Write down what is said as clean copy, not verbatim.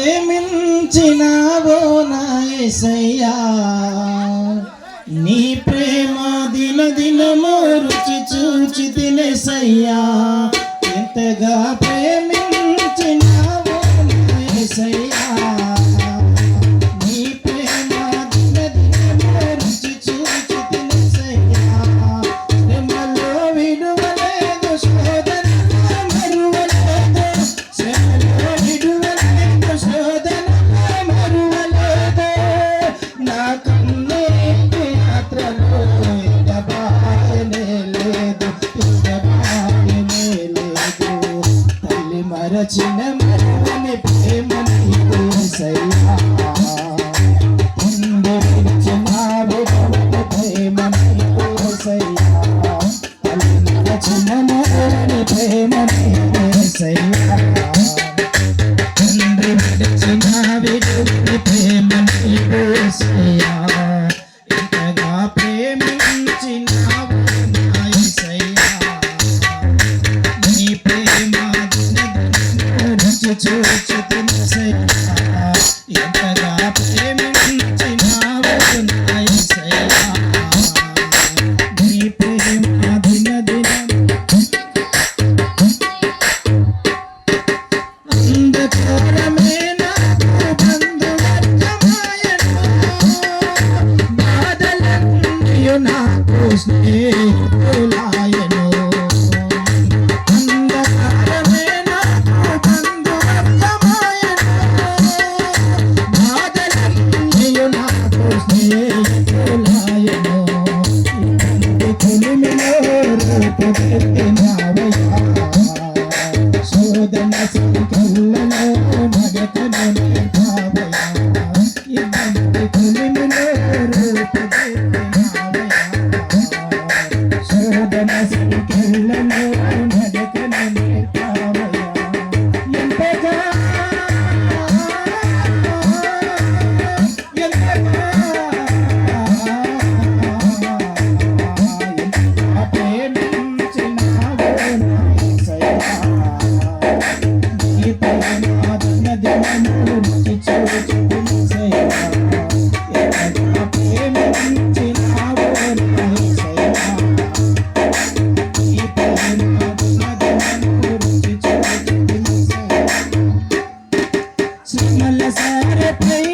ప్రేమించినావో నా యేసయ్యా నీ ప్రేమ దిన దినము రుచి చూచి తినేసయ్యా ఎంతగా ప్రేమించినావో నా యేసయ్యా నీ ప్రేమ దిన దినము రుచి చూచి తినేసయ్యా శ్రమలో విడువలేదు శోధనలో మరువలేదు శ్రమలో విడువలేదు శోధనలో మరువలేదు నా కన్ను యాత్రలో ఎడబాయనే లేదు తల్లి మరచిన మరువని ప్రేమ నీకు యేసయ్యా ప్రేమ నీకు యేసయ్యా తల్లి మరచిన మరువని ప్రేమ నీకు యేసయ్యా తండ్రి విడిచిన విడువని ప్రేమ నీకు యేసయ్యా ఎంతగా ప్రేమించినావు నా యేసయ్యా నీ ప్రేమ రుచి చూచి తినేసయ్యా ఎంతగా ప్రేమించినావు నా యేసయ్యా నీ ప్రేమ దిన దినం అంధకారమే నాకు బంధువర్గమాయను బాధలన్నీయు నాకు స్నేహితులాయను అంధకారమే నాకు బంధువర్గమాయను బాధలన్నీయు నాకు స్నేహితులాయను కొలిమిలో రూపుదిద్దినావయ్యా శోధన సంకల్లలో నడకను నేర్పావయ్యా ఇబ్బంది కొలిమిలో రూపుదిద్దినావయ్యా శోధన సంకల్లలో నడకను నేర్పావయ్యా ఎంతగా ప్రేమించినావో నా యేసయ్యా నీ ప్రేమ దిన దినము రుచి చూచి తినేసయ్యా ఎంతగా ప్రేమించినావో నా యేసయ్యా నీ ప్రేమ దిన దినము రుచి చూచి తినేసయ్యా శ్రమల సారెపై